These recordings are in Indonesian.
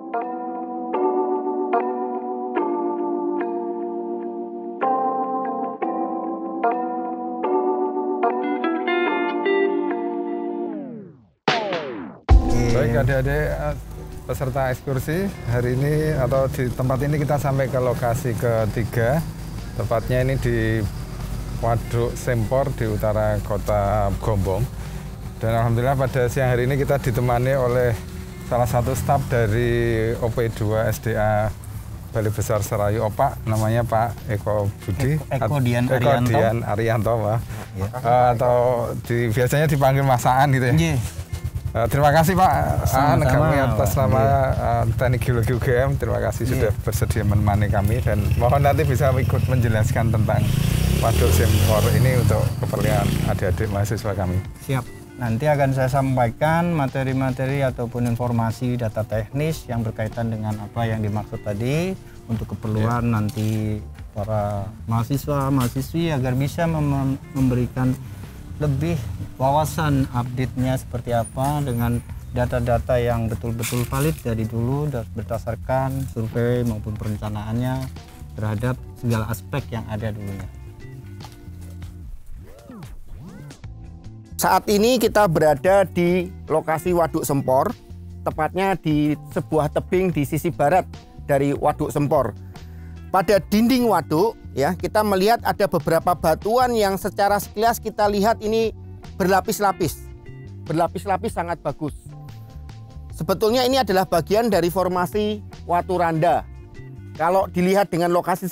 Baik adik-adik peserta ekskursi, hari ini atau di tempat ini kita sampai ke lokasi ketiga. Tepatnya ini di Waduk Sempor di utara kota Gombong. Dan alhamdulillah pada siang hari ini kita ditemani oleh salah satu staf dari OP2 SDA Balai Besar Serayu Opak, namanya Pak Eko Budi. Eko Dian Arianto, Pak. Ya. Atau biasanya dipanggil Mas Aan gitu ya? Yeah. Terima kasih Pak Aan, kami atas nama Teknik Geologi UGM, terima kasih sudah bersedia menemani kami dan mohon nanti bisa ikut menjelaskan tentang Waduk Sempor ini untuk keperluan adik-adik mahasiswa kami. Siap, nanti akan saya sampaikan materi-materi ataupun informasi data teknis yang berkaitan dengan apa yang dimaksud tadi untuk keperluan nanti para mahasiswa-mahasiswi agar bisa memberikan lebih wawasan update-nya seperti apa dengan data-data yang betul-betul valid dari dulu berdasarkan survei maupun perencanaannya terhadap segala aspek yang ada dulunya. Saat ini kita berada di lokasi Waduk Sempor, tepatnya di sebuah tebing di sisi barat dari Waduk Sempor. Pada dinding waduk ya, kita melihat ada beberapa batuan yang secara sekilas kita lihat ini berlapis-lapis. Berlapis-lapis sangat bagus. Sebetulnya ini adalah bagian dari formasi Waturanda. Kalau dilihat dengan lokasi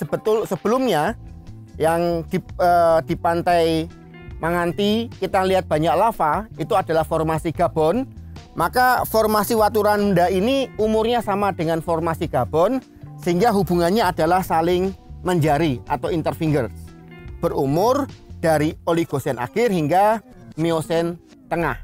sebelumnya yang di pantai Manganti kita lihat banyak lava, itu adalah formasi Gabon. Maka formasi Waturanda ini umurnya sama dengan formasi Gabon, sehingga hubungannya adalah saling menjari atau interfingers, berumur dari Oligosen akhir hingga Miosen tengah.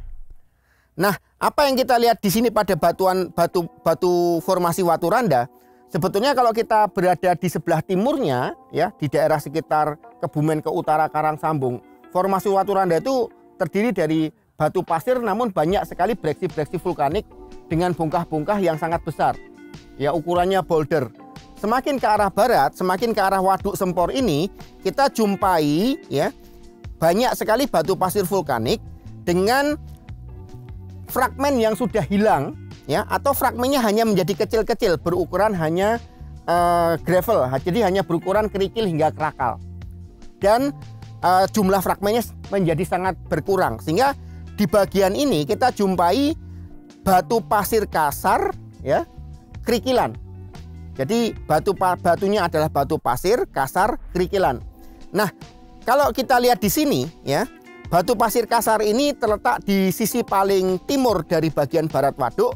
Nah, apa yang kita lihat di sini pada batu formasi Waturanda, sebetulnya kalau kita berada di sebelah timurnya, ya di daerah sekitar Kebumen ke utara Karangsambung, formasi Waturanda itu terdiri dari batu pasir, namun banyak sekali breksi-breksi vulkanik dengan bongkah-bongkah yang sangat besar. Ya, ukurannya boulder. Semakin ke arah barat, semakin ke arah Waduk Sempor ini, kita jumpai ya banyak sekali batu pasir vulkanik dengan fragmen yang sudah hilang ya, atau fragmennya hanya menjadi kecil-kecil berukuran hanya gravel, jadi hanya berukuran kerikil hingga krakal. Dan jumlah fragmennya menjadi sangat berkurang, sehingga di bagian ini kita jumpai batu pasir kasar ya, kerikilan. Jadi batunya adalah batu pasir kasar kerikilan. Nah, kalau kita lihat di sini ya, batu pasir kasar ini terletak di sisi paling timur dari bagian barat waduk,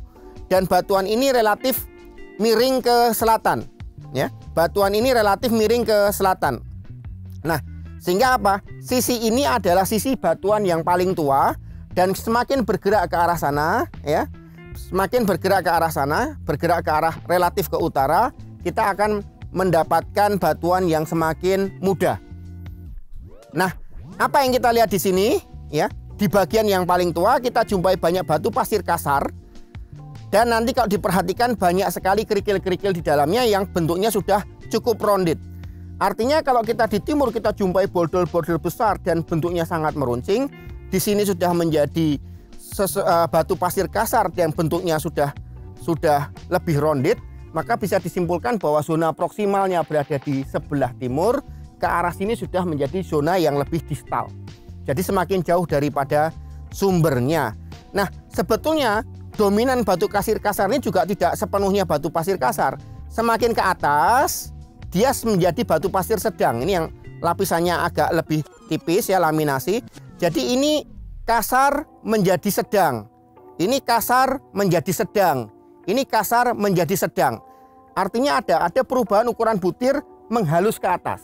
dan batuan ini relatif miring ke selatan ya. Batuan ini relatif miring ke selatan. Nah, sehingga apa? Sisi ini adalah sisi batuan yang paling tua, dan semakin bergerak ke arah sana ya, semakin bergerak ke arah sana, bergerak ke arah relatif ke utara, kita akan mendapatkan batuan yang semakin muda. Nah, apa yang kita lihat di sini ya? Di bagian yang paling tua kita jumpai banyak batu pasir kasar, dan nanti kalau diperhatikan banyak sekali kerikil-kerikil di dalamnya yang bentuknya sudah cukup rounded. Artinya kalau kita di timur kita jumpai bordel-bordel besar dan bentuknya sangat meruncing. Di sini sudah menjadi batu pasir kasar yang bentuknya sudah lebih rounded, maka bisa disimpulkan bahwa zona proksimalnya berada di sebelah timur, ke arah sini sudah menjadi zona yang lebih distal. Jadi semakin jauh daripada sumbernya. Nah, sebetulnya dominan batu pasir kasar ini juga tidak sepenuhnya batu pasir kasar. Semakin ke atas, dia menjadi batu pasir sedang. Ini yang lapisannya agak lebih tipis ya, laminasi. Jadi ini kasar menjadi sedang, ini kasar menjadi sedang, ini kasar menjadi sedang. Artinya ada perubahan ukuran butir menghalus ke atas.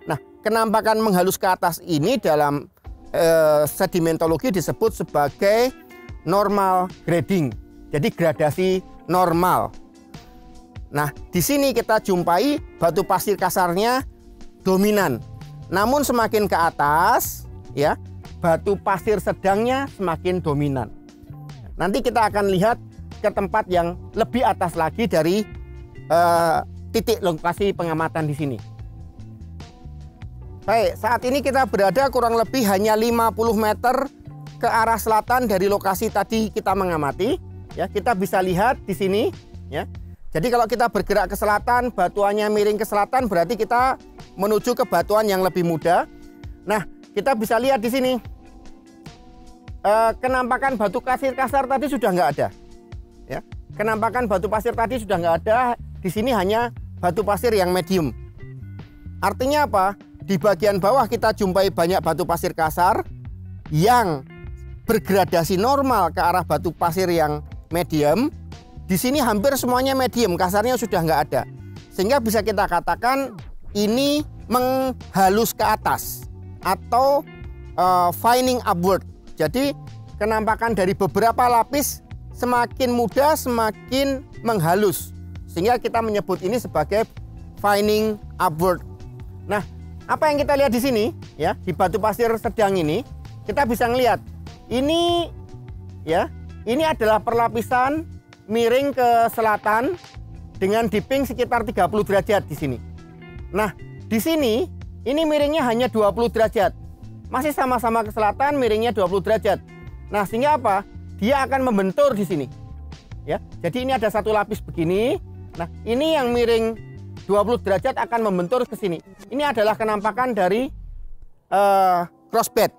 Nah, kenampakan menghalus ke atas ini dalam sedimentologi disebut sebagai normal grading. Jadi gradasi normal. Nah, di sini kita jumpai batu pasir kasarnya dominan. Namun semakin ke atas ya, batu pasir sedangnya semakin dominan. Nanti kita akan lihat ke tempat yang lebih atas lagi dari titik lokasi pengamatan di sini. Baik, saat ini kita berada kurang lebih hanya 50 meter ke arah selatan dari lokasi tadi kita mengamati. Ya, kita bisa lihat di sini. Ya, jadi kalau kita bergerak ke selatan, batuannya miring ke selatan, berarti kita menuju ke batuan yang lebih muda. Nah, kita bisa lihat di sini. Kenampakan batu pasir kasar tadi sudah nggak ada. Ya, kenampakan batu pasir tadi sudah nggak ada. Di sini hanya batu pasir yang medium. Artinya apa? Di bagian bawah kita jumpai banyak batu pasir kasar yang bergradasi normal ke arah batu pasir yang medium. Di sini hampir semuanya medium, kasarnya sudah nggak ada. Sehingga bisa kita katakan ini menghalus ke atas atau fining upward. Jadi kenampakan dari beberapa lapis semakin muda semakin menghalus. Sehingga kita menyebut ini sebagai fining upward. Nah, apa yang kita lihat di sini, ya, di batu pasir sedang ini, kita bisa melihat ini, ya, ini adalah perlapisan miring ke selatan dengan dipping sekitar 30 derajat di sini. Nah, di sini ini miringnya hanya 20 derajat. Masih sama-sama ke selatan, miringnya 20 derajat. Nah, sehingga apa? Dia akan membentur di sini. Ya, jadi ini ada satu lapis begini. Nah, ini yang miring 20 derajat akan membentur ke sini. Ini adalah kenampakan dari crossbed.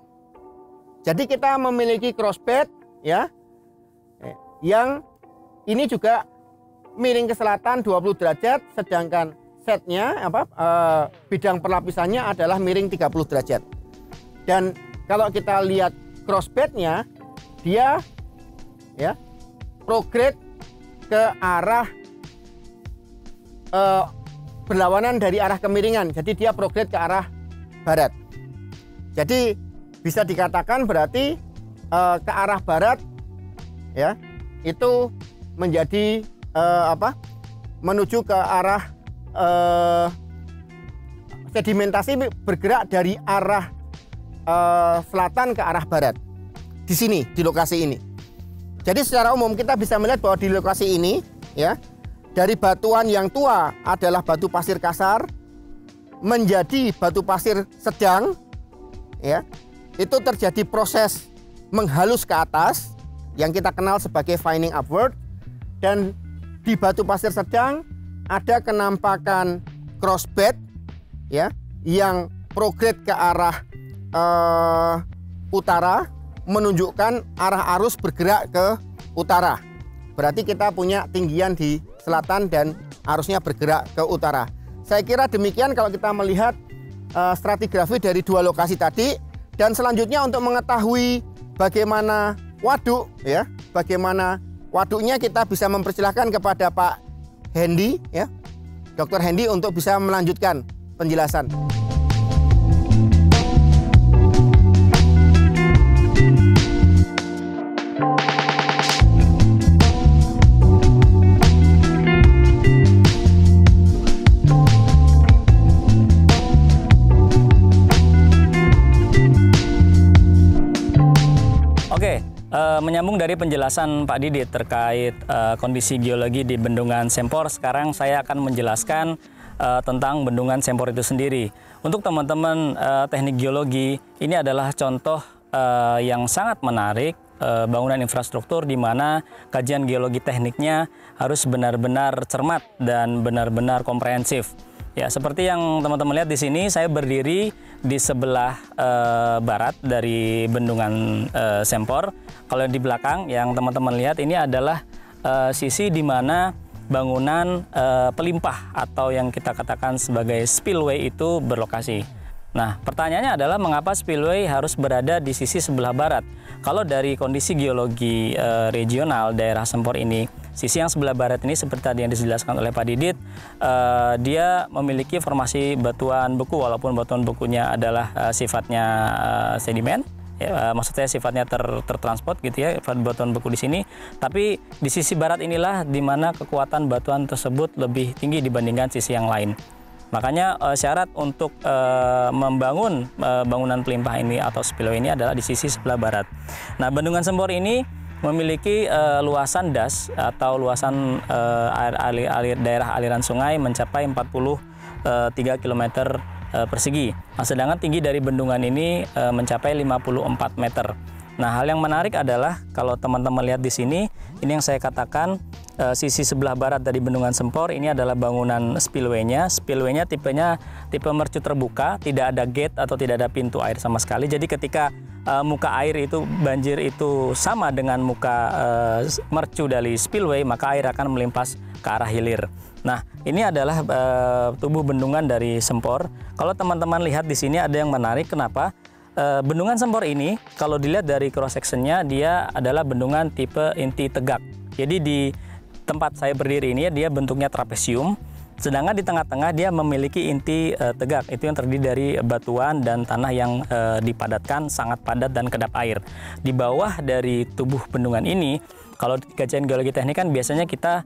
Jadi kita memiliki crossbed, ya, yang ini juga miring ke selatan 20 derajat, sedangkan setnya bidang perlapisannya adalah miring 30 derajat. Dan kalau kita lihat crossbednya, dia, ya, prograde ke arah berlawanan dari arah kemiringan. Jadi dia prograde ke arah barat. Jadi bisa dikatakan berarti ke arah barat, ya, itu menjadi menuju ke arah sedimentasi bergerak dari arah selatan ke arah barat. Di sini, di lokasi ini. Jadi secara umum kita bisa melihat bahwa di lokasi ini, ya, dari batuan yang tua adalah batu pasir kasar menjadi batu pasir sedang, ya, itu terjadi proses menghalus ke atas yang kita kenal sebagai fining upward. Dan di batu pasir sedang ada kenampakan crossbed, ya, yang prograde ke arah utara, menunjukkan arah arus bergerak ke utara. Berarti kita punya tinggian di selatan dan arusnya bergerak ke utara. Saya kira demikian kalau kita melihat stratigrafi dari dua lokasi tadi. Dan selanjutnya untuk mengetahui bagaimana waduk, ya, bagaimana waduknya, kita bisa mempersilahkan kepada Pak Hendy, ya, Dr. Hendy, untuk bisa melanjutkan penjelasan. Menyambung dari penjelasan Pak Didit terkait kondisi geologi di Bendungan Sempor, sekarang saya akan menjelaskan tentang Bendungan Sempor itu sendiri. Untuk teman-teman teknik geologi, ini adalah contoh yang sangat menarik, bangunan infrastruktur di mana kajian geologi tekniknya harus benar-benar cermat dan benar-benar komprehensif. Ya, seperti yang teman-teman lihat di sini, saya berdiri di sebelah barat dari Bendungan Sempor. Kalau di belakang yang teman-teman lihat ini adalah sisi di mana bangunan pelimpah atau yang kita katakan sebagai spillway itu berlokasi. Nah, pertanyaannya adalah mengapa spillway harus berada di sisi sebelah barat? Kalau dari kondisi geologi regional daerah Sempor ini, sisi yang sebelah barat ini seperti tadi yang dijelaskan oleh Pak Didit, dia memiliki formasi batuan beku, walaupun batuan bekunya adalah sifatnya sedimen, ya, maksudnya sifatnya tertransport gitu ya, batuan beku di sini. Tapi di sisi barat inilah di mana kekuatan batuan tersebut lebih tinggi dibandingkan sisi yang lain. Makanya syarat untuk membangun bangunan pelimpah ini atau spillway ini adalah di sisi sebelah barat. Nah, Bendungan Sempor ini memiliki luasan das atau luasan daerah aliran sungai mencapai 43 km persegi. Nah, sedangkan tinggi dari bendungan ini mencapai 54 meter. Nah, hal yang menarik adalah kalau teman-teman lihat di sini, ini yang saya katakan sisi sebelah barat dari Bendungan Sempor ini adalah bangunan spillway-nya. Spillway-nya tipe mercu terbuka, tidak ada gate atau tidak ada pintu air sama sekali. Jadi ketika muka air itu banjir itu sama dengan muka mercu dari spillway, maka air akan melimpas ke arah hilir. Nah, ini adalah tubuh bendungan dari Sempor. Kalau teman-teman lihat di sini ada yang menarik, kenapa? Bendungan Sempor ini kalau dilihat dari cross sectionnya dia adalah bendungan tipe inti tegak. Jadi di tempat saya berdiri ini dia bentuknya trapesium, sedangkan di tengah-tengah dia memiliki inti tegak. Itu yang terdiri dari batuan dan tanah yang dipadatkan, sangat padat dan kedap air. Di bawah dari tubuh bendungan ini, kalau di kajian geologi teknik kan biasanya kita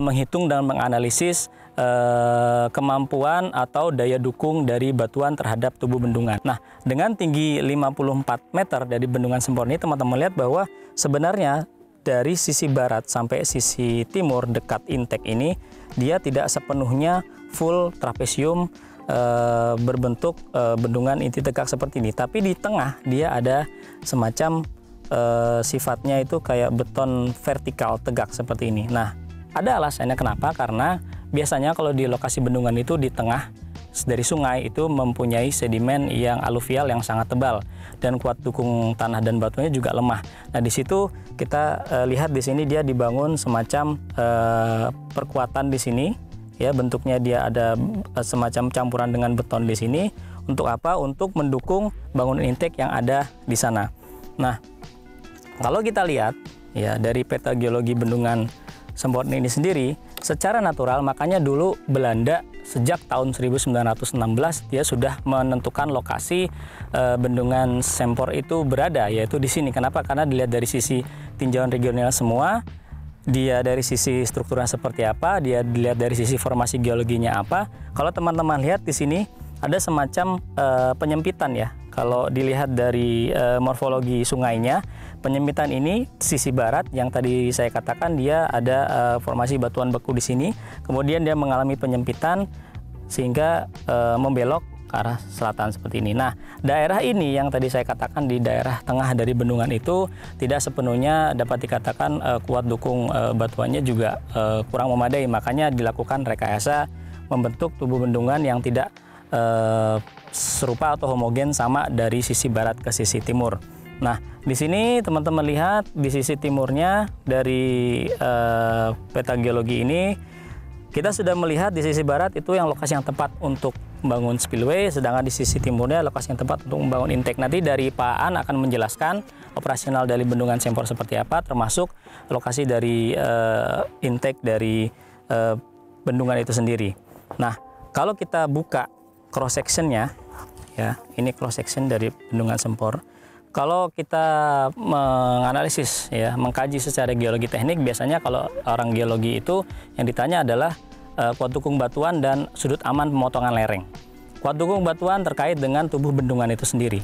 menghitung dan menganalisis kemampuan atau daya dukung dari batuan terhadap tubuh bendungan. Nah, dengan tinggi 54 meter dari Bendungan Sempor ini, teman-teman lihat bahwa sebenarnya dari sisi barat sampai sisi timur dekat intek ini, dia tidak sepenuhnya full trapesium berbentuk bendungan inti tegak seperti ini. Tapi di tengah dia ada semacam sifatnya itu kayak beton vertikal tegak seperti ini. Nah, ada alasannya kenapa, karena biasanya kalau di lokasi bendungan itu di tengah dari sungai itu mempunyai sedimen yang aluvial yang sangat tebal dan kuat dukung tanah dan batunya juga lemah. Nah, di situ kita lihat di sini dia dibangun semacam perkuatan di sini, ya, bentuknya dia ada semacam campuran dengan beton di sini. Untuk apa? Untuk mendukung bangunan intek yang ada di sana. Nah, kalau kita lihat ya dari peta geologi Bendungan Sempor ini sendiri, secara natural, makanya dulu Belanda sejak tahun 1916 dia sudah menentukan lokasi Bendungan Sempor itu berada, yaitu di sini. Kenapa? Karena dilihat dari sisi tinjauan regional semua, dia dari sisi strukturnya seperti apa, dia dilihat dari sisi formasi geologinya apa. Kalau teman-teman lihat di sini ada semacam penyempitan ya. Kalau dilihat dari morfologi sungainya, penyempitan ini sisi barat yang tadi saya katakan dia ada formasi batuan beku di sini. Kemudian dia mengalami penyempitan sehingga membelok ke arah selatan seperti ini. Nah, daerah ini yang tadi saya katakan di daerah tengah dari bendungan itu tidak sepenuhnya dapat dikatakan kuat dukung batuannya juga kurang memadai. Makanya dilakukan rekayasa membentuk tubuh bendungan yang tidak serupa atau homogen sama dari sisi barat ke sisi timur. Nah, di sini teman-teman lihat di sisi timurnya dari peta geologi ini kita sudah melihat di sisi barat itu yang lokasi yang tepat untuk membangun spillway, sedangkan di sisi timurnya lokasi yang tepat untuk membangun intek. Nanti dari Pak An akan menjelaskan operasional dari Bendungan Sempor seperti apa, termasuk lokasi dari intek dari bendungan itu sendiri. Nah, kalau kita buka cross sectionnya, ya, ini cross section dari Bendungan Sempor. Kalau kita menganalisis, ya, mengkaji secara geologi teknik, biasanya kalau orang geologi itu yang ditanya adalah kuat dukung batuan dan sudut aman pemotongan lereng. Kuat dukung batuan terkait dengan tubuh bendungan itu sendiri.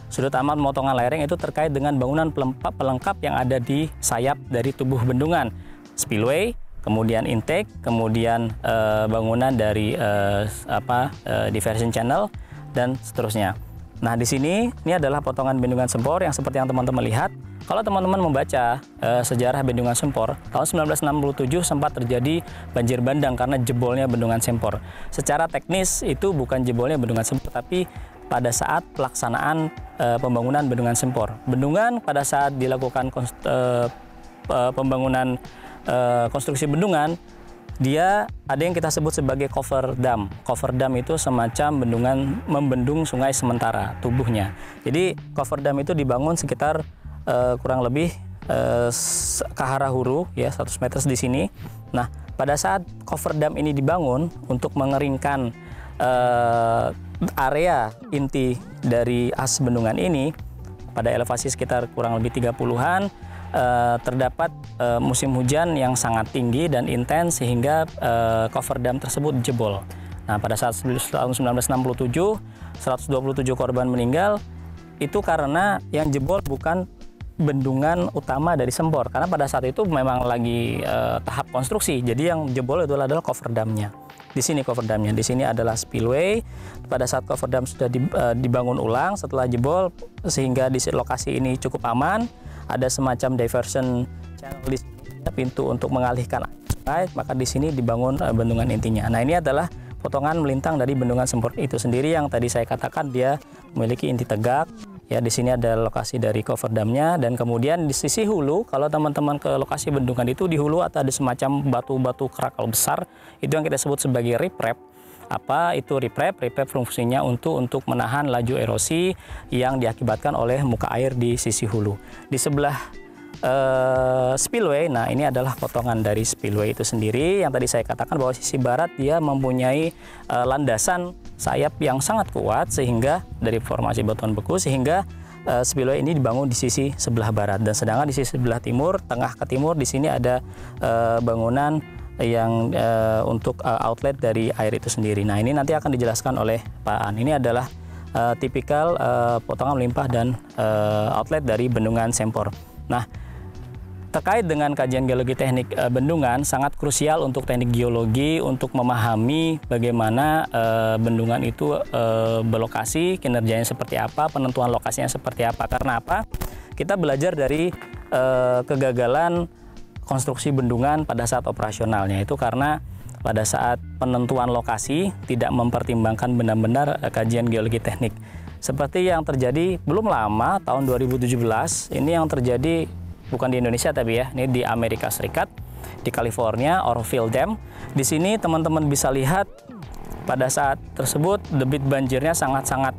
Sudut aman pemotongan lereng itu terkait dengan bangunan pelengkap yang ada di sayap dari tubuh bendungan, spillway, kemudian intake, kemudian bangunan dari diversion channel dan seterusnya. Nah, di sini ini adalah potongan Bendungan Sempor yang seperti yang teman-teman lihat. Kalau teman-teman membaca sejarah Bendungan Sempor, tahun 1967 sempat terjadi banjir bandang karena jebolnya Bendungan Sempor. Secara teknis itu bukan jebolnya Bendungan Sempor, tapi pada saat pelaksanaan pembangunan Bendungan Sempor. Bendungan pada saat dilakukan pembangunan konstruksi bendungan, dia ada yang kita sebut sebagai cover dam. Cover dam itu semacam bendungan membendung sungai sementara tubuhnya. Jadi cover dam itu dibangun sekitar kurang lebih kahara huru, ya, 100 meter di sini. Nah, pada saat cover dam ini dibangun untuk mengeringkan area inti dari as bendungan ini pada elevasi sekitar kurang lebih 30-an, terdapat musim hujan yang sangat tinggi dan intens sehingga cover dam tersebut jebol. Nah, pada saat tahun 1967, 127 korban meninggal. Itu karena yang jebol bukan bendungan utama dari Sempor, karena pada saat itu memang lagi tahap konstruksi. Jadi yang jebol itu adalah cover damnya. Di sini cover damnya, di sini adalah spillway. Pada saat cover dam sudah dibangun ulang setelah jebol, sehingga di lokasi ini cukup aman. Ada semacam diversion channel di sini, pintu untuk mengalihkan air, maka di sini dibangun bendungan intinya. Nah, ini adalah potongan melintang dari bendungan Sempor itu sendiri yang tadi saya katakan dia memiliki inti tegak. Ya, di sini ada lokasi dari cover damnya, dan kemudian di sisi hulu, kalau teman-teman ke lokasi bendungan itu, di hulu ada semacam batu-batu krakal besar, itu yang kita sebut sebagai riprap. Apa itu riprap? Riprap fungsinya untuk menahan laju erosi yang diakibatkan oleh muka air di sisi hulu. Di sebelah spillway, nah ini adalah potongan dari spillway itu sendiri yang tadi saya katakan bahwa sisi barat dia mempunyai landasan sayap yang sangat kuat sehingga dari formasi batuan beku, sehingga spillway ini dibangun di sisi sebelah barat, dan sedangkan di sisi sebelah timur, tengah ke timur, di sini ada bangunan yang untuk outlet dari air itu sendiri. Nah, ini nanti akan dijelaskan oleh Pak An. Ini adalah tipikal potongan melimpah dan outlet dari bendungan Sempor. Nah, terkait dengan kajian geologi teknik bendungan, sangat krusial untuk teknik geologi untuk memahami bagaimana bendungan itu berlokasi, kinerjanya seperti apa, penentuan lokasinya seperti apa. Karena apa? Kita belajar dari kegagalan konstruksi bendungan pada saat operasionalnya, itu karena pada saat penentuan lokasi tidak mempertimbangkan benar-benar kajian geologi teknik. Seperti yang terjadi belum lama tahun 2017, ini yang terjadi bukan di Indonesia tapi ya, ini di Amerika Serikat, di California, Oroville Dam. Di sini teman-teman bisa lihat pada saat tersebut debit banjirnya sangat-sangat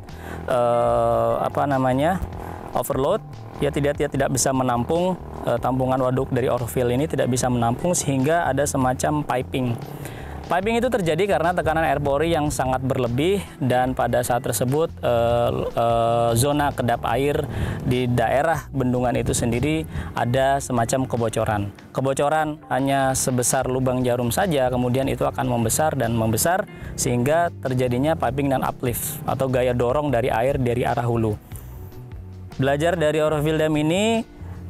overload. Dia tidak bisa menampung, tampungan waduk dari Oroville ini tidak bisa menampung, sehingga ada semacam piping. Piping itu terjadi karena tekanan air pori yang sangat berlebih, dan pada saat tersebut zona kedap air di daerah bendungan itu sendiri ada semacam kebocoran. Kebocoran hanya sebesar lubang jarum saja, kemudian itu akan membesar dan membesar sehingga terjadinya piping dan uplift atau gaya dorong dari air dari arah hulu. Belajar dari Oroville Dam ini,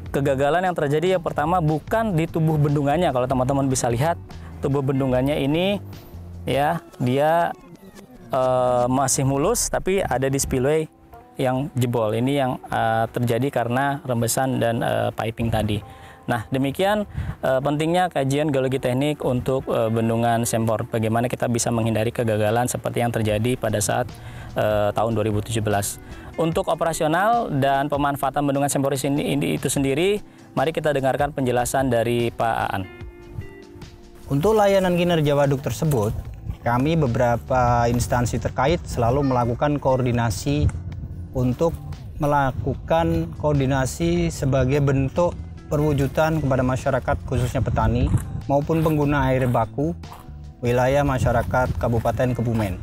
kegagalan yang terjadi yang pertama bukan di tubuh bendungannya. Kalau teman-teman bisa lihat, tubuh bendungannya ini ya dia masih mulus, tapi ada di spillway yang jebol. Ini yang terjadi karena rembesan dan piping tadi. Nah, demikian pentingnya kajian geologi teknik untuk bendungan Sempor. Bagaimana kita bisa menghindari kegagalan seperti yang terjadi pada saat tahun 2017. Untuk operasional dan pemanfaatan bendungan Sempor ini itu sendiri, mari kita dengarkan penjelasan dari Pak Aan. Untuk layanan kinerja waduk tersebut, kami beberapa instansi terkait selalu melakukan koordinasi untuk melakukan koordinasi sebagai bentuk perwujudan kepada masyarakat, khususnya petani maupun pengguna air baku wilayah masyarakat Kabupaten Kebumen.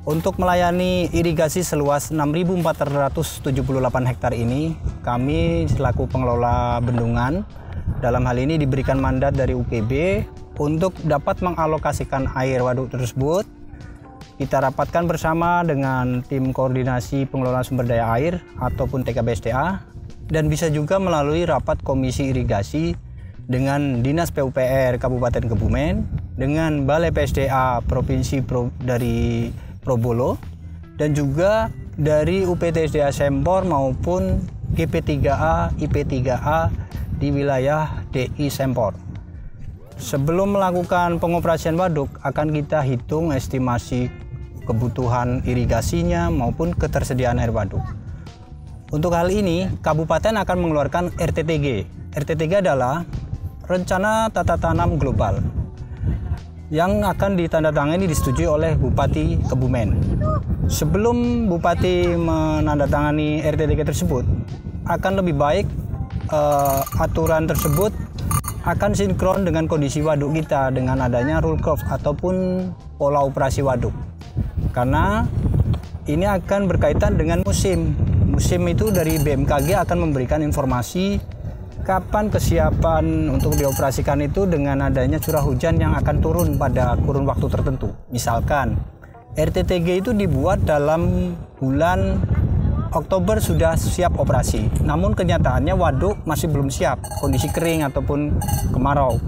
Untuk melayani irigasi seluas 6.478 hektar ini, kami selaku pengelola bendungan dalam hal ini diberikan mandat dari UPB untuk dapat mengalokasikan air waduk tersebut. Kita rapatkan bersama dengan tim koordinasi pengelolaan sumber daya air ataupun TKBSDA, dan bisa juga melalui rapat komisi irigasi dengan Dinas PUPR Kabupaten Kebumen, dengan Balai PSDA Provinsi dari Probolo, dan juga dari UPTSDA Sempor maupun GP3A, IP3A di wilayah DI Sempor. Sebelum melakukan pengoperasian waduk, akan kita hitung estimasi kebutuhan irigasinya maupun ketersediaan air waduk. Untuk hal ini, Kabupaten akan mengeluarkan RTTG. RTTG adalah Rencana Tata Tanam Global yang akan ditandatangani disetujui oleh Bupati Kebumen. Sebelum Bupati menandatangani RTTG tersebut, akan lebih baik aturan tersebut akan sinkron dengan kondisi waduk kita dengan adanya rule curve ataupun pola operasi waduk. Karena ini akan berkaitan dengan musim. Musim itu dari BMKG akan memberikan informasi kapan kesiapan untuk dioperasikan itu dengan adanya curah hujan yang akan turun pada kurun waktu tertentu. Misalkan RTTG itu dibuat dalam bulan Oktober sudah siap operasi. Namun kenyataannya waduk masih belum siap, kondisi kering ataupun kemarau.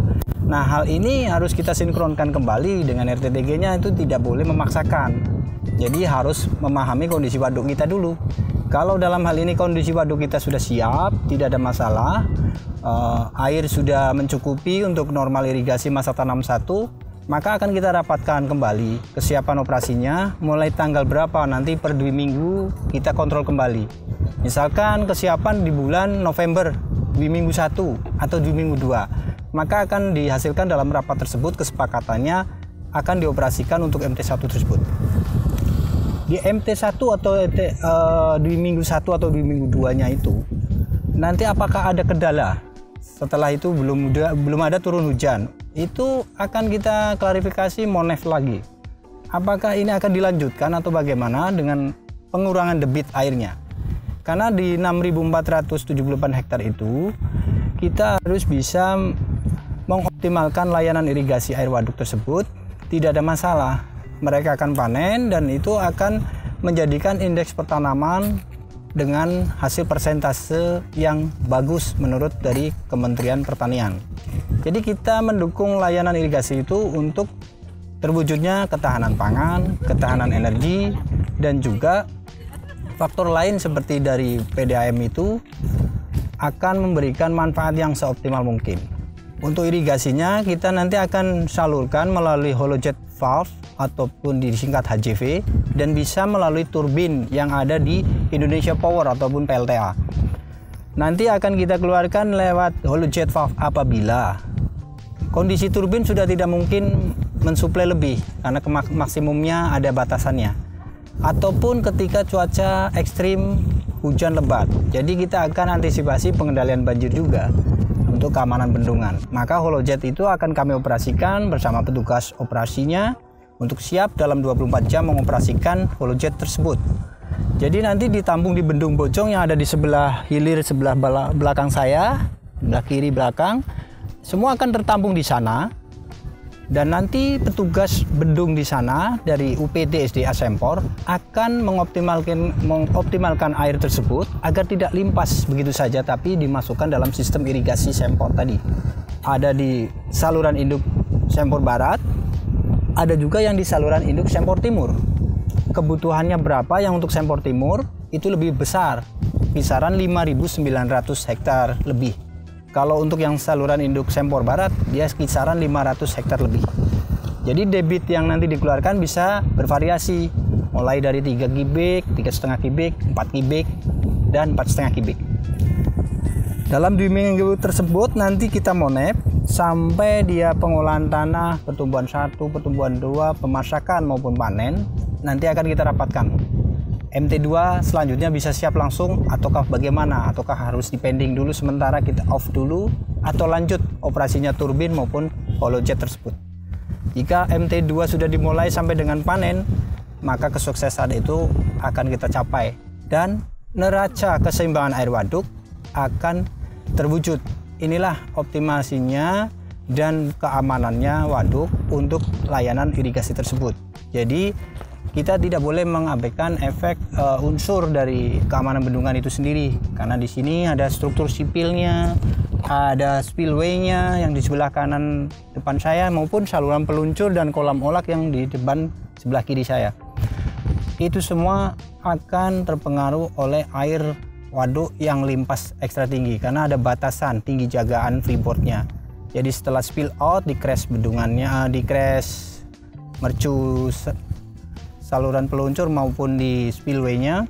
Nah, hal ini harus kita sinkronkan kembali dengan RTTG-nya, itu tidak boleh memaksakan. Jadi harus memahami kondisi waduk kita dulu. Kalau dalam hal ini kondisi waduk kita sudah siap, tidak ada masalah, air sudah mencukupi untuk normal irigasi masa tanam 1, maka akan kita rapatkan kembali kesiapan operasinya mulai tanggal berapa, nanti per 2 minggu kita kontrol kembali. Misalkan kesiapan di bulan November, 2 minggu 1 atau 2 minggu 2, maka akan dihasilkan dalam rapat tersebut kesepakatannya akan dioperasikan untuk MT1 tersebut. Di MT1 atau di minggu 1 atau di minggu 2-nya itu nanti apakah ada kendala, setelah itu belum ada turun hujan, itu akan kita klarifikasi monef lagi, apakah ini akan dilanjutkan atau bagaimana dengan pengurangan debit airnya. Karena di 6.478 hektar itu kita harus bisa mengoptimalkan layanan irigasi air waduk tersebut, tidak ada masalah. Mereka akan panen dan itu akan menjadikan indeks pertanaman dengan hasil persentase yang bagus menurut dari Kementerian Pertanian. Jadi kita mendukung layanan irigasi itu untuk terwujudnya ketahanan pangan, ketahanan energi, dan juga faktor lain seperti dari PDAM itu akan memberikan manfaat yang seoptimal mungkin. Untuk irigasinya kita nanti akan salurkan melalui hollow jet valve ataupun disingkat HJV, dan bisa melalui turbin yang ada di Indonesia Power ataupun PLTA. Nanti akan kita keluarkan lewat hollow jet valve apabila kondisi turbin sudah tidak mungkin mensuplai lebih karena maksimumnya ada batasannya, ataupun ketika cuaca ekstrim hujan lebat. Jadi kita akan antisipasi pengendalian banjir juga untuk keamanan bendungan. Maka hollow jet itu akan kami operasikan bersama petugas operasinya untuk siap dalam 24 jam mengoperasikan hollow jet tersebut. Jadi nanti ditampung di bendung Bojong yang ada di sebelah hilir sebelah belakang saya, sebelah kiri belakang, semua akan tertampung di sana. Dan nanti petugas bendung di sana dari UPT SDA Sempor akan mengoptimalkan air tersebut agar tidak limpas begitu saja, tapi dimasukkan dalam sistem irigasi Sempor tadi. Ada di saluran induk Sempor Barat, ada juga yang di saluran induk Sempor Timur. Kebutuhannya berapa yang untuk Sempor Timur itu lebih besar, kisaran 5.900 hektar lebih. Kalau untuk yang saluran induk Sempor Barat, dia kisaran 500 hektar lebih. Jadi debit yang nanti dikeluarkan bisa bervariasi, mulai dari 3 kubik, 3,5 kubik, 4 kubik, dan 4,5 kubik. Dalam 2 minggu tersebut nanti kita monep sampai dia pengolahan tanah, pertumbuhan 1, pertumbuhan 2, pemasakan maupun panen, nanti akan kita rapatkan. MT2 selanjutnya bisa siap langsung ataukah bagaimana, ataukah harus dipending dulu sementara kita off dulu, atau lanjut operasinya turbin maupun hollow jet tersebut. Jika MT2 sudah dimulai sampai dengan panen, maka kesuksesan itu akan kita capai dan neraca keseimbangan air waduk akan terwujud. Inilah optimasinya dan keamanannya waduk untuk layanan irigasi tersebut. Jadi kita tidak boleh mengabaikan efek unsur dari keamanan bendungan itu sendiri, karena di sini ada struktur sipilnya, ada spillway-nya yang di sebelah kanan depan saya, maupun saluran peluncur dan kolam olak yang di depan sebelah kiri saya. Itu semua akan terpengaruh oleh air waduk yang limpas ekstra tinggi karena ada batasan tinggi jagaan freeboardnya. Jadi setelah spill out di crash bendungannya, di crash mercu saluran peluncur maupun di spillway-nya,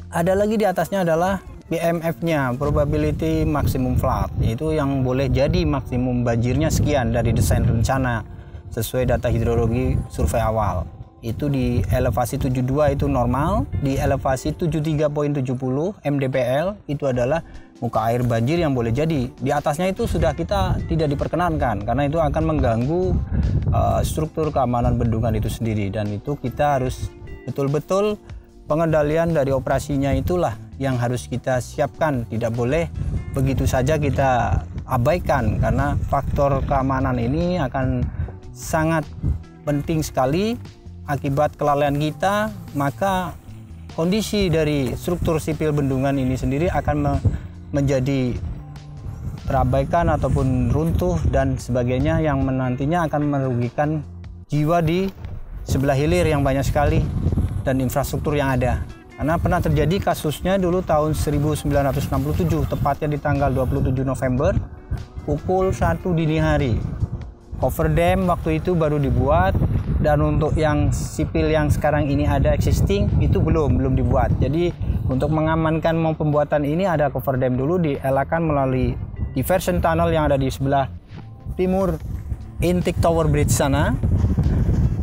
ada lagi di atasnya adalah PMF-nya, probability maximum flood, yaitu yang boleh jadi maksimum banjirnya sekian dari desain rencana sesuai data hidrologi survei awal. Itu di elevasi 72 itu normal, di elevasi 73.70 mdpl itu adalah muka air banjir yang boleh jadi. Di atasnya itu sudah kita tidak diperkenankan karena itu akan mengganggu struktur keamanan bendungan itu sendiri, dan itu kita harus betul-betul pengendalian dari operasinya itulah yang harus kita siapkan. Tidak boleh begitu saja kita abaikan karena faktor keamanan ini akan sangat penting sekali. Akibat kelalaian kita, maka kondisi dari struktur sipil bendungan ini sendiri akan menjadi terabaikan ataupun runtuh dan sebagainya yang nantinya akan merugikan jiwa di sebelah hilir yang banyak sekali dan infrastruktur yang ada. Karena pernah terjadi kasusnya dulu tahun 1967, tepatnya di tanggal 27 November, pukul 1 dini hari. Cover dam waktu itu baru dibuat, dan untuk yang sipil yang sekarang ini ada existing, itu belum dibuat. Jadi untuk mengamankan pembuatan ini ada cover dam dulu dielakkan melalui diversion tunnel yang ada di sebelah timur intake tower bridge sana.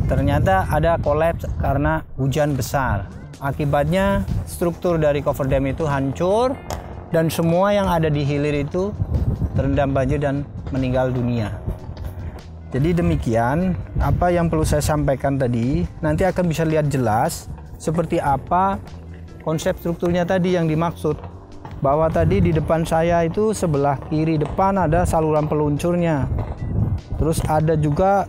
Ternyata ada collapse karena hujan besar. Akibatnya struktur dari cover dam itu hancur dan semua yang ada di hilir itu terendam banjir dan meninggal dunia. Jadi demikian apa yang perlu saya sampaikan tadi. Nanti akan bisa lihat jelas seperti apa konsep strukturnya tadi yang dimaksud. Bahwa tadi di depan saya itu sebelah kiri depan ada saluran peluncurnya. Terus ada juga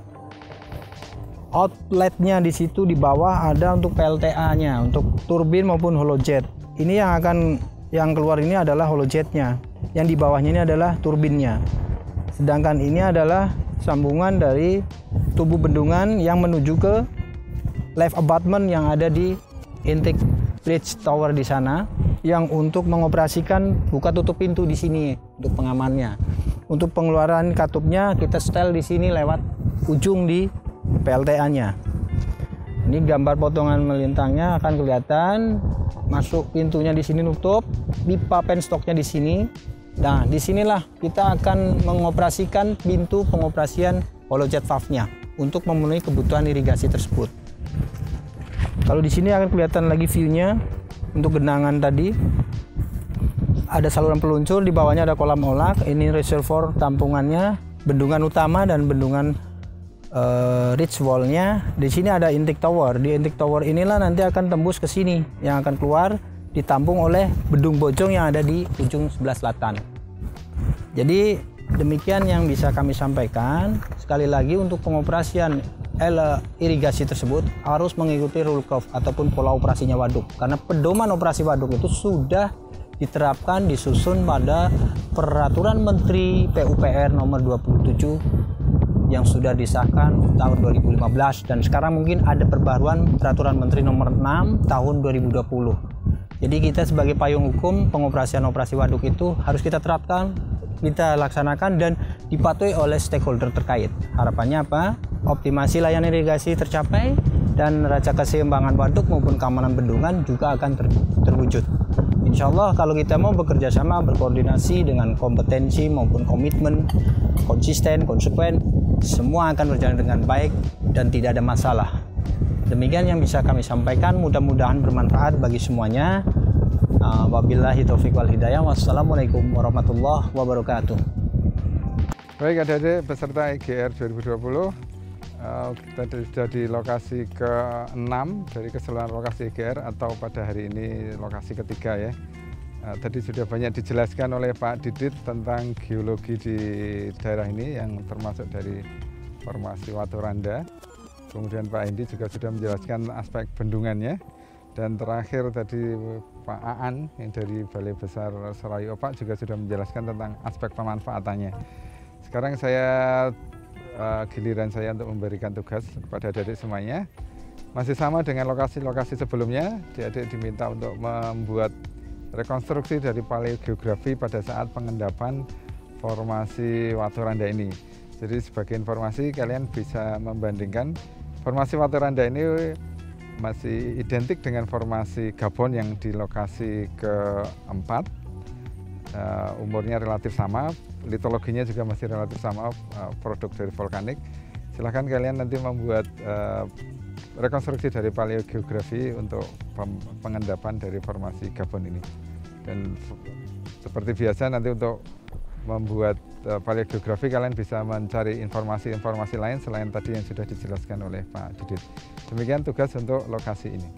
outletnya di situ di bawah ada untuk PLTA-nya, untuk turbin maupun holojet. Ini yang keluar ini adalah holojetnya. Yang di bawahnya ini adalah turbinnya. Sedangkan ini adalah sambungan dari tubuh bendungan yang menuju ke live abutment yang ada di intake bridge tower di sana, yang untuk mengoperasikan buka tutup pintu di sini untuk pengamannya. Untuk pengeluaran katupnya kita setel di sini lewat ujung di PLTA-nya. Ini gambar potongan melintangnya akan kelihatan. Masuk pintunya di sini nutup, pipa penstoknya di sini. Nah, disinilah kita akan mengoperasikan pintu pengoperasian holojet valve-nya untuk memenuhi kebutuhan irigasi tersebut. Kalau di sini akan kelihatan lagi view-nya untuk genangan tadi. Ada saluran peluncur, di bawahnya ada kolam olak. Ini reservoir tampungannya, bendungan utama dan bendungan ridge wall-nya. Di sini ada intake tower. Di intake tower inilah nanti akan tembus ke sini yang akan keluar ditampung oleh bendung bojong yang ada di ujung sebelah selatan. Jadi demikian yang bisa kami sampaikan. Sekali lagi untuk pengoperasian irigasi tersebut harus mengikuti rule curve ataupun pola operasinya waduk. Karena pedoman operasi waduk itu sudah diterapkan, disusun pada Peraturan Menteri PUPR nomor 27 yang sudah disahkan tahun 2015, dan sekarang mungkin ada perbaruan Peraturan Menteri nomor 6 tahun 2020. Jadi kita sebagai payung hukum pengoperasian operasi waduk itu harus kita terapkan, kita laksanakan dan dipatuhi oleh stakeholder terkait. Harapannya apa? Optimasi layanan irigasi tercapai dan neraca keseimbangan waduk maupun keamanan bendungan juga akan terwujud. Insya Allah kalau kita mau bekerja sama, berkoordinasi dengan kompetensi maupun komitmen, konsisten, konsekuen, semua akan berjalan dengan baik dan tidak ada masalah. Demikian yang bisa kami sampaikan, mudah-mudahan bermanfaat bagi semuanya. Wabillahi taufiq wal hidayah. Wassalamualaikum warahmatullahi wabarakatuh. Baik adik-adik peserta IGR 2020, kita sudah di lokasi ke-6 dari keseluruhan lokasi IGR, atau pada hari ini lokasi ketiga ya. Tadi sudah banyak dijelaskan oleh Pak Didit tentang geologi di daerah ini yang termasuk dari formasi Waturanda. Kemudian Pak Hendi juga sudah menjelaskan aspek bendungannya. Dan terakhir tadi Pak Aan yang dari Balai Besar Serayu Opak juga sudah menjelaskan tentang aspek pemanfaatannya. Sekarang giliran saya untuk memberikan tugas kepada adik-adik semuanya. Masih sama dengan lokasi-lokasi sebelumnya, adik-adik diminta untuk membuat rekonstruksi dari paleogeografi pada saat pengendapan formasi Waturanda ini. Jadi sebagai informasi kalian bisa membandingkan formasi Waturanda ini masih identik dengan formasi Gabon yang di lokasi keempat. Umurnya relatif sama, litologinya juga masih relatif sama, produk dari vulkanik. Silahkan kalian nanti membuat rekonstruksi dari paleogeografi untuk pengendapan dari formasi Gabon ini. Dan seperti biasa nanti untuk membuat paleogeografi kalian bisa mencari informasi-informasi lain selain tadi yang sudah dijelaskan oleh Pak Didit. Demikian tugas untuk lokasi ini.